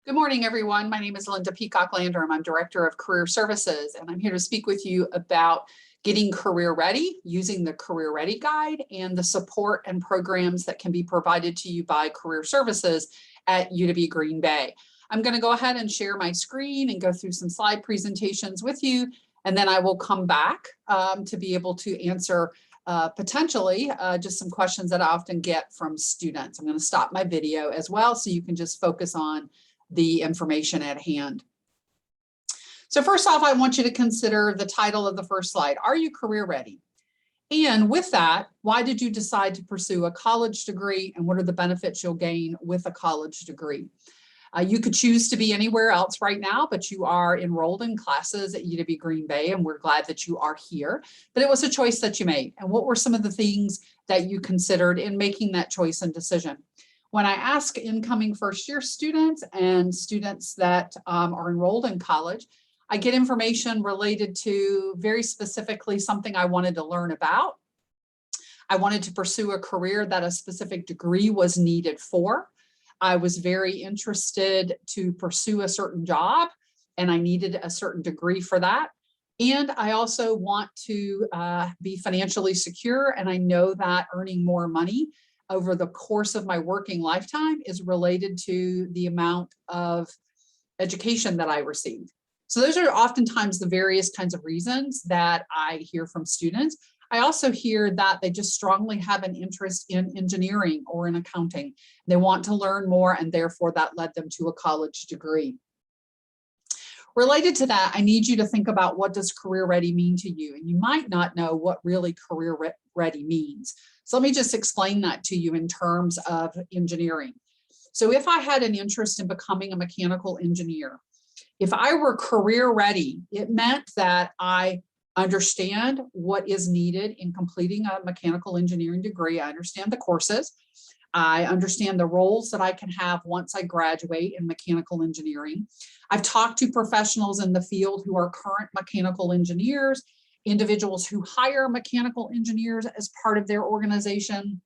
Good morning, everyone. My name is Linda Peacock-Landrum. I'm Director of Career Services, and I'm here to speak with you about getting career ready, using the Career Ready Guide and the support and programs that can be provided to you by Career Services at UW Green Bay. I'm going to go ahead and share my screen and go through some slide presentations with you, and then I will come back to be able to answer potentially just some questions that I often get from students. I'm going to stop my video as well so you can just focus on the information at hand. So first off, I want you to consider the title of the first slide. Are you career ready? And with that, why did you decide to pursue a college degree, and what are the benefits you'll gain with a college degree? You could choose to be anywhere else right now, but you are enrolled in classes at UW Green Bay, and we're glad that you are here. But it was a choice that you made. And what were some of the things that you considered in making that choice and decision? When I ask incoming first-year students and students that are enrolled in college, I get information related to very specifically something I wanted to learn about. I wanted to pursue a career that a specific degree was needed for. I was very interested to pursue a certain job, and I needed a certain degree for that. And I also want to be financially secure, and I know that earning more money over the course of my working lifetime is related to the amount of education that I received. So those are oftentimes the various kinds of reasons that I hear from students. I also hear that they just strongly have an interest in engineering or in accounting. They want to learn more, and therefore that led them to a college degree. Related to that, I need you to think about, what does career ready mean to you? And you might not know what really career ready means. So let me just explain that to you in terms of engineering. So if I had an interest in becoming a mechanical engineer, if I were career ready, it meant that I understand what is needed in completing a mechanical engineering degree. I understand the courses. I understand the roles that I can have once I graduate in mechanical engineering. I've talked to professionals in the field who are current mechanical engineers, individuals who hire mechanical engineers as part of their organization.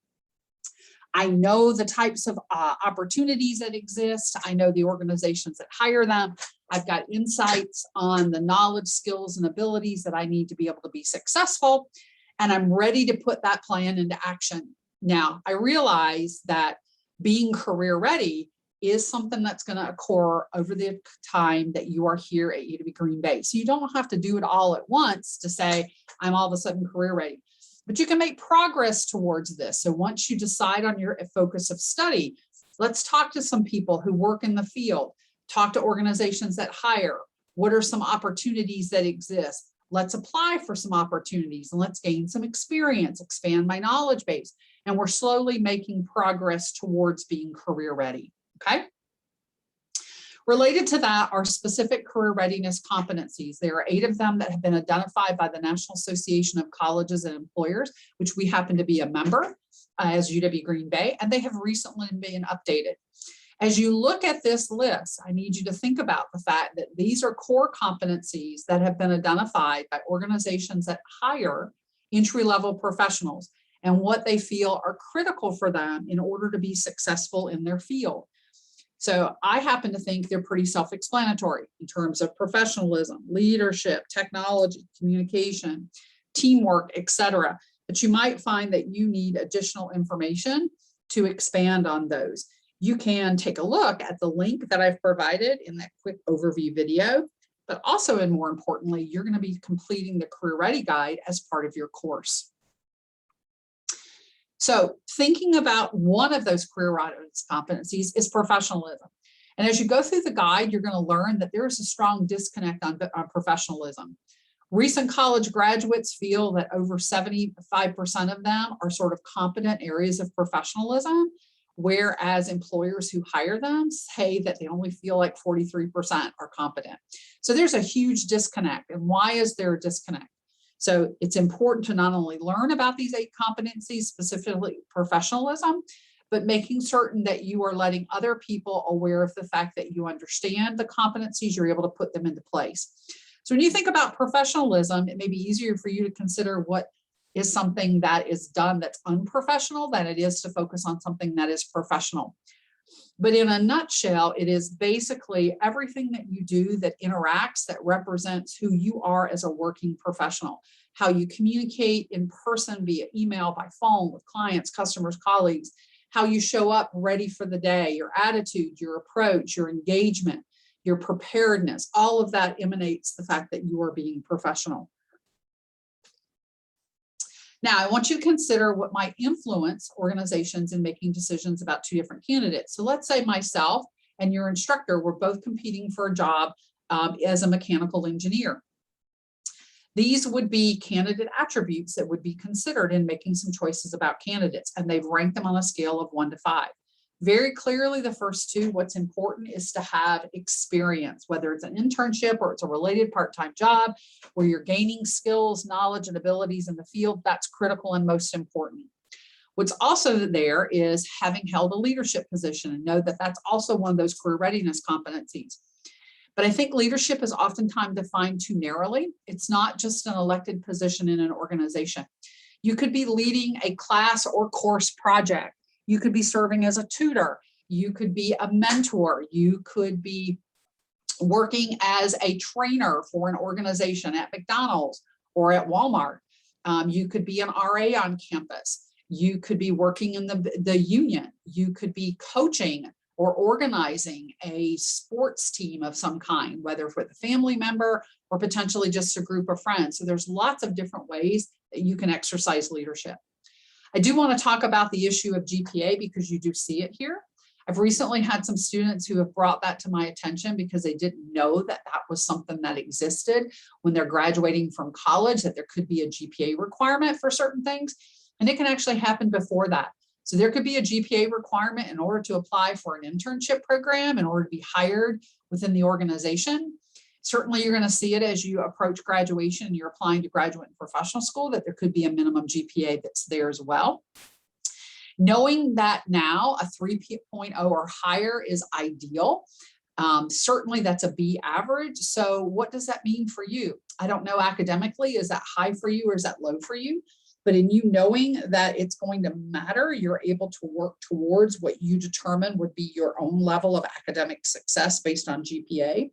I know the types of opportunities that exist. I know the organizations that hire them. I've got insights on the knowledge, skills, and abilities that I need to be able to be successful, and I'm ready to put that plan into action. Now, I realize that being career ready is something that's going to occur over the time that you are here at UW Green Bay. So you don't have to do it all at once to say, I'm all of a sudden career ready. But you can make progress towards this. So once you decide on your focus of study, let's talk to some people who work in the field, talk to organizations that hire. What are some opportunities that exist? Let's apply for some opportunities and let's gain some experience, expand my knowledge base. And we're slowly making progress towards being career ready, okay? Related to that are specific career readiness competencies. There are 8 of them that have been identified by the National Association of Colleges and Employers, which we happen to be a member as UW Green Bay, and they have recently been updated. As you look at this list, I need you to think about the fact that these are core competencies that have been identified by organizations that hire entry-level professionals and what they feel are critical for them in order to be successful in their field. So I happen to think they're pretty self-explanatory in terms of professionalism, leadership, technology, communication, teamwork, etc. But you might find that you need additional information to expand on those. You can take a look at the link that I've provided in that quick overview video, but also, and more importantly, you're going to be completing the Career Ready Guide as part of your course. So thinking about one of those career readiness competencies is professionalism. And as you go through the guide, you're going to learn that there is a strong disconnect on professionalism. Recent college graduates feel that over 75% of them are sort of competent areas of professionalism, whereas employers who hire them say that they only feel like 43% are competent. So there's a huge disconnect. And why is there a disconnect? So it's important to not only learn about these 8 competencies, specifically professionalism, but making certain that you are letting other people aware of the fact that you understand the competencies, you're able to put them into place. So when you think about professionalism, it may be easier for you to consider what is something that is done that's unprofessional than it is to focus on something that is professional. But in a nutshell, it is basically everything that you do that interacts, that represents who you are as a working professional, how you communicate in person, via email, by phone, with clients, customers, colleagues, how you show up ready for the day, your attitude, your approach, your engagement, your preparedness, all of that emanates the fact that you are being professional. Now, I want you to consider what might influence organizations in making decisions about two different candidates. So let's say myself and your instructor were both competing for a job as a mechanical engineer. These would be candidate attributes that would be considered in making some choices about candidates, and they've ranked them on a scale of 1 to 5. Very clearly, the first two, what's important is to have experience, whether it's an internship or it's a related part-time job where you're gaining skills, knowledge, and abilities in the field. That's critical and most important. What's also there is having held a leadership position, and know that that's also one of those career readiness competencies. But I think leadership is oftentimes defined too narrowly. It's not just an elected position in an organization. You could be leading a class or course project. You could be serving as a tutor. You could be a mentor. You could be working as a trainer for an organization at McDonald's or at Walmart. You could be an RA on campus. You could be working in the union. You could be coaching or organizing a sports team of some kind, whether with a family member or potentially just a group of friends. So there's lots of different ways that you can exercise leadership. I do want to talk about the issue of GPA because you do see it here. I've recently had some students who have brought that to my attention because they didn't know that that was something that existed when they're graduating from college, that there could be a GPA requirement for certain things, and it can actually happen before that. So there could be a GPA requirement in order to apply for an internship program, in order to be hired within the organization. Certainly, you're going to see it as you approach graduation and you're applying to graduate and professional school, that there could be a minimum GPA that's there as well. Knowing that now a 3.0 or higher is ideal. Certainly that's a B average. So what does that mean for you? I don't know academically, is that high for you or is that low for you? But in you knowing that it's going to matter, you're able to work towards what you determine would be your own level of academic success based on GPA,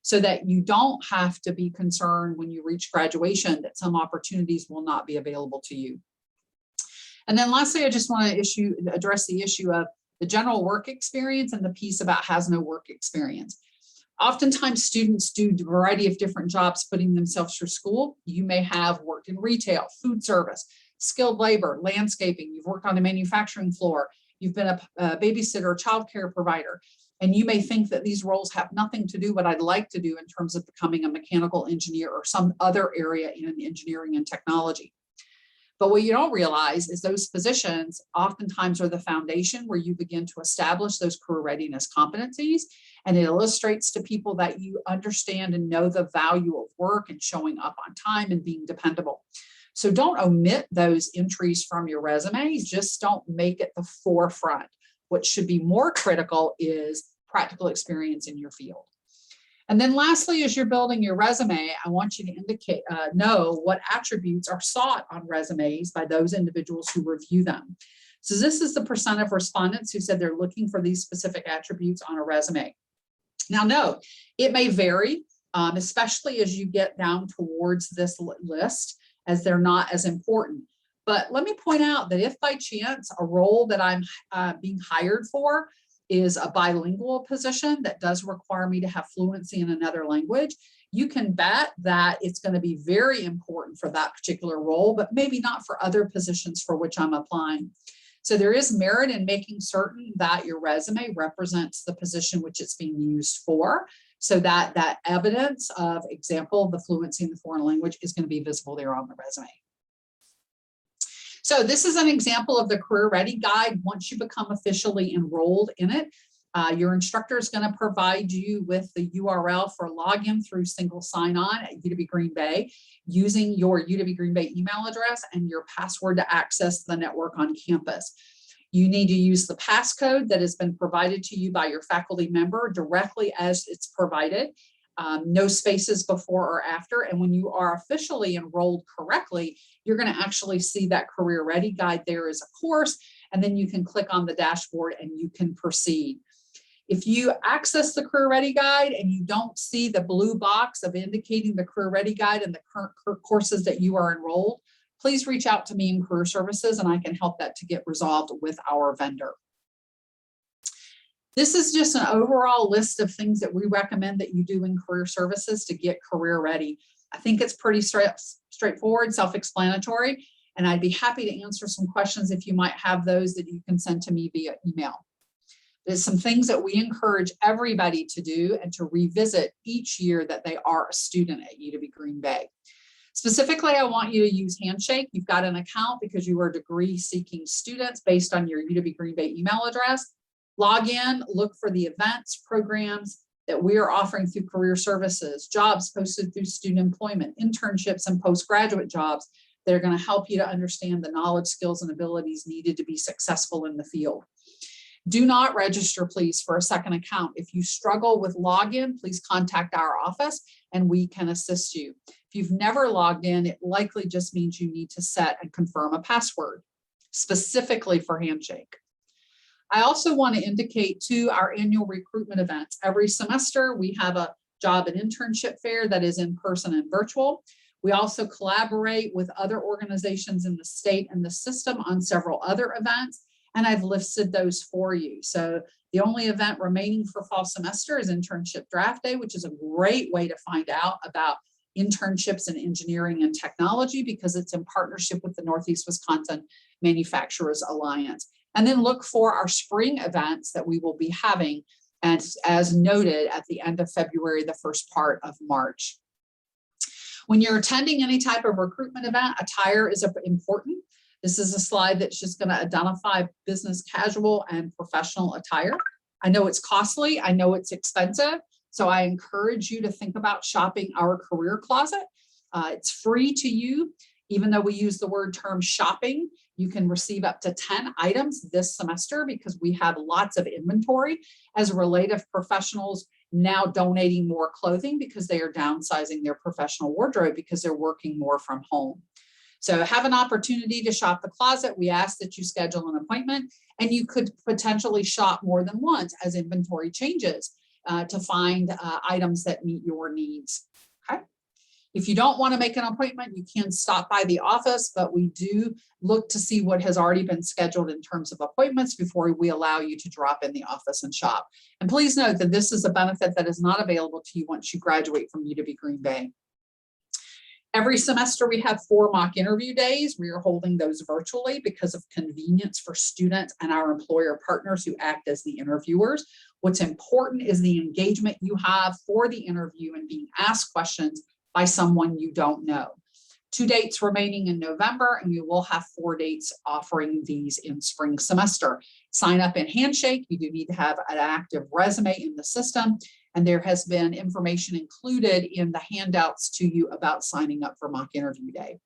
so that you don't have to be concerned when you reach graduation that some opportunities will not be available to you. And then lastly, I just want to address the issue of the general work experience and the piece about has no work experience. Oftentimes students do a variety of different jobs putting themselves through school. You may have worked in retail, food service, skilled labor, landscaping, you've worked on a manufacturing floor, you've been a babysitter, childcare provider, and you may think that these roles have nothing to do what I'd like to do in terms of becoming a mechanical engineer or some other area in engineering and technology. But what you don't realize is those positions oftentimes are the foundation where you begin to establish those career readiness competencies. And it illustrates to people that you understand and know the value of work and showing up on time and being dependable. So don't omit those entries from your resume, just don't make it the forefront. What should be more critical is practical experience in your field. And then lastly, as you're building your resume, I want you to know what attributes are sought on resumes by those individuals who review them. So this is the percent of respondents who said they're looking for these specific attributes on a resume. Now, no, it may vary, especially as you get down towards this list, as they're not as important. But let me point out that if by chance a role that I'm being hired for is a bilingual position that does require me to have fluency in another language, you can bet that it's going to be very important for that particular role, but maybe not for other positions for which I'm applying. So there is merit in making certain that your resume represents the position which it's being used for, so that that evidence of example, the fluency in the foreign language is going to be visible there on the resume. So this is an example of the Career Ready Guide. Once you become officially enrolled in it, your instructor is going to provide you with the URL for login through single sign-on at UW Green Bay using your UW Green Bay email address and your password to access the network on campus. You need to use the passcode that has been provided to you by your faculty member directly as it's provided. No spaces before or after. And when you are officially enrolled correctly, you're going to actually see that Career Ready Guide there as a course. and then you can click on the dashboard and you can proceed. If you access the Career Ready Guide and you don't see the blue box of indicating the Career Ready Guide and the current courses that you are enrolled, please reach out to me in Career Services and I can help that to get resolved with our vendor. This is just an overall list of things that we recommend that you do in Career Services to get career ready. I think it's pretty straightforward, self-explanatory, and I'd be happy to answer some questions if you might have those that you can send to me via email. There's some things that we encourage everybody to do and to revisit each year that they are a student at UW Green Bay. Specifically, I want you to use Handshake. You've got an account because you are degree-seeking students based on your UW Green Bay email address. Log in, look for the events, programs that we are offering through Career Services, jobs posted through student employment, internships, and postgraduate jobs that are going to help you to understand the knowledge, skills, and abilities needed to be successful in the field. Do not register, please, for a second account. If you struggle with login, please contact our office and we can assist you. If you've never logged in, it likely just means you need to set and confirm a password, specifically for Handshake. I also want to indicate too our annual recruitment events. Every semester, we have a job and internship fair that is in person and virtual. We also collaborate with other organizations in the state and the system on several other events, and I've listed those for you. So the only event remaining for fall semester is Internship Draft Day, which is a great way to find out about internships in engineering and technology because it's in partnership with the Northeast Wisconsin Manufacturers Alliance. And then look for our spring events that we will be having as noted at the end of February, the first part of March. When you're attending any type of recruitment event, attire is important. This is a slide that's just going to identify business casual and professional attire. I know it's costly. I know it's expensive. So I encourage you to think about shopping our career closet. It's free to you. Even though we use the term shopping, you can receive up to 10 items this semester because we have lots of inventory as related professionals now donating more clothing because they are downsizing their professional wardrobe because they're working more from home. So have an opportunity to shop the closet. We ask that you schedule an appointment and you could potentially shop more than once as inventory changes to find items that meet your needs. Okay. If you don't want to make an appointment, you can stop by the office, but we do look to see what has already been scheduled in terms of appointments before we allow you to drop in the office and shop. And please note that this is a benefit that is not available to you once you graduate from UW Green Bay. Every semester we have 4 mock interview days. We are holding those virtually because of convenience for students and our employer partners who act as the interviewers. What's important is the engagement you have for the interview and being asked questions by someone you don't know. 2 dates remaining in November, and we will have 4 dates offering these in spring semester. Sign up in Handshake. You do need to have an active resume in the system, and there has been information included in the handouts to you about signing up for mock interview day.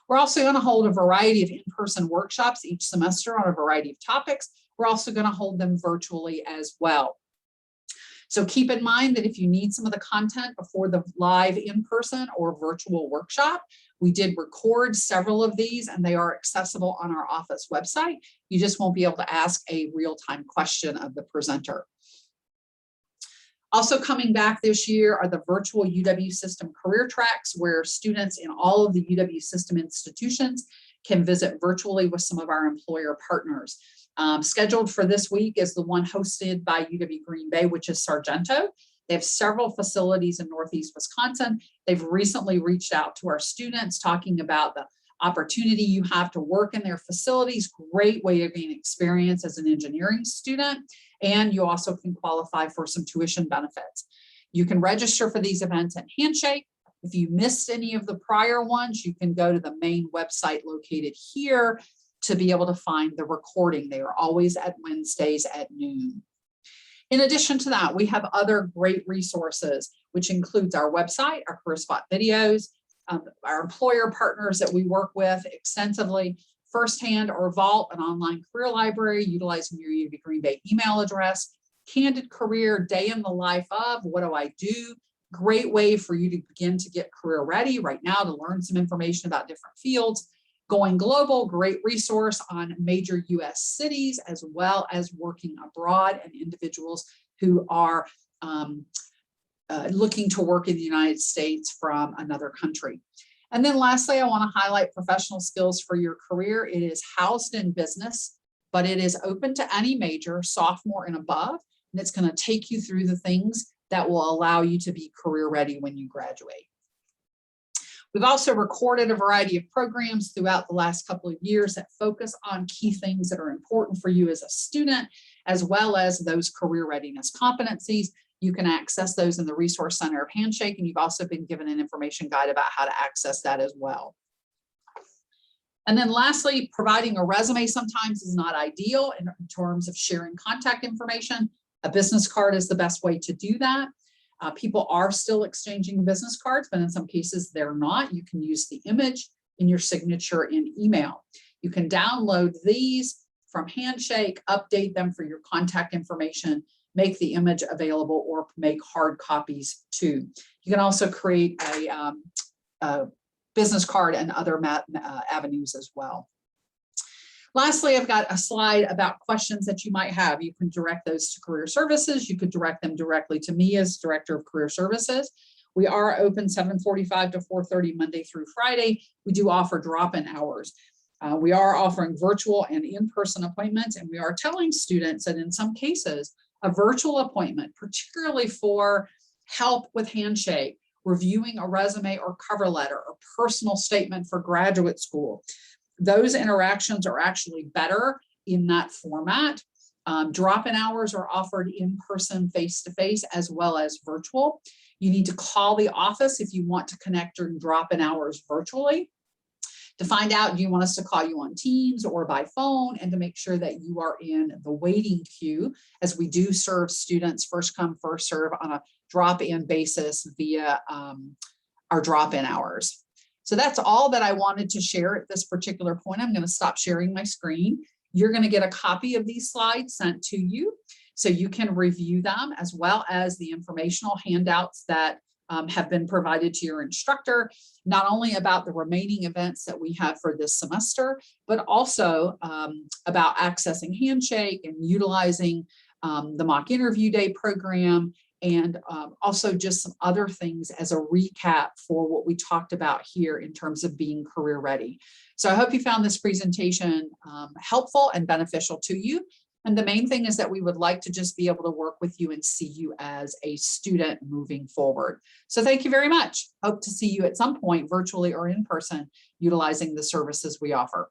We're also going to hold a variety of in-person workshops each semester on a variety of topics. We're also going to hold them virtually as well. So keep in mind that if you need some of the content before the live in-person or virtual workshop, we did record several of these and they are accessible on our office website. You just won't be able to ask a real-time question of the presenter. Also coming back this year are the virtual UW System career tracks where students in all of the UW System institutions can visit virtually with some of our employer partners. Scheduled for this week is the one hosted by UW Green Bay, which is Sargento. They have several facilities in Northeast Wisconsin. They've recently reached out to our students talking about the opportunity you have to work in their facilities. Great way to gain experience as an engineering student. And you also can qualify for some tuition benefits. You can register for these events at Handshake. If you missed any of the prior ones, you can go to the main website located here to be able to find the recording. They are always at Wednesdays at noon. In addition to that, we have other great resources, which includes our website, our Career Spot videos, our employer partners that we work with extensively, Firsthand or Vault, an online career library utilizing your UW Green Bay email address, Candid Career, Day in the Life of, What Do I Do? Great way for you to begin to get career ready right now to learn some information about different fields. Going Global, great resource on major US cities, as well as working abroad and individuals who are looking to work in the United States from another country. And then lastly, I want to highlight professional skills for your career. It is housed in business, but it is open to any major, sophomore and above, and it's going to take you through the things that will allow you to be career ready when you graduate. We've also recorded a variety of programs throughout the last couple of years that focus on key things that are important for you as a student, as well as those career readiness competencies. You can access those in the Resource Center of Handshake, and you've also been given an information guide about how to access that as well. And then lastly, providing a resume sometimes is not ideal in terms of sharing contact information. A business card is the best way to do that. People are still exchanging business cards, but in some cases they're not. You can use the image in your signature in email. You can download these from Handshake, update them for your contact information, make the image available, or make hard copies too. You can also create a business card and other avenues as well. Lastly, I've got a slide about questions that you might have. You can direct those to Career Services. You could direct them directly to me as Director of Career Services. We are open 7:45 to 4:30 Monday through Friday. We do offer drop-in hours. We are offering virtual and in-person appointments, and we are telling students that in some cases, a virtual appointment, particularly for help with Handshake, reviewing a resume or cover letter or personal statement for graduate school, those interactions are actually better in that format. Drop-in hours are offered in person, face-to-face, as well as virtual. You need to call the office if you want to connect during drop-in hours virtually. To find out, do you want us to call you on Teams or by phone, and to make sure that you are in the waiting queue, as we do serve students first come, first serve on a drop-in basis via our drop-in hours. So that's all that I wanted to share at this particular point. I'm going to stop sharing my screen. You're going to get a copy of these slides sent to you so you can review them, as well as the informational handouts that have been provided to your instructor, not only about the remaining events that we have for this semester, but also about accessing Handshake and utilizing the mock interview day program, and also just some other things as a recap for what we talked about here in terms of being career ready. So I hope you found this presentation helpful and beneficial to you. And the main thing is that we would like to just be able to work with you and see you as a student moving forward. So thank you very much. Hope to see you at some point, virtually or in person, utilizing the services we offer.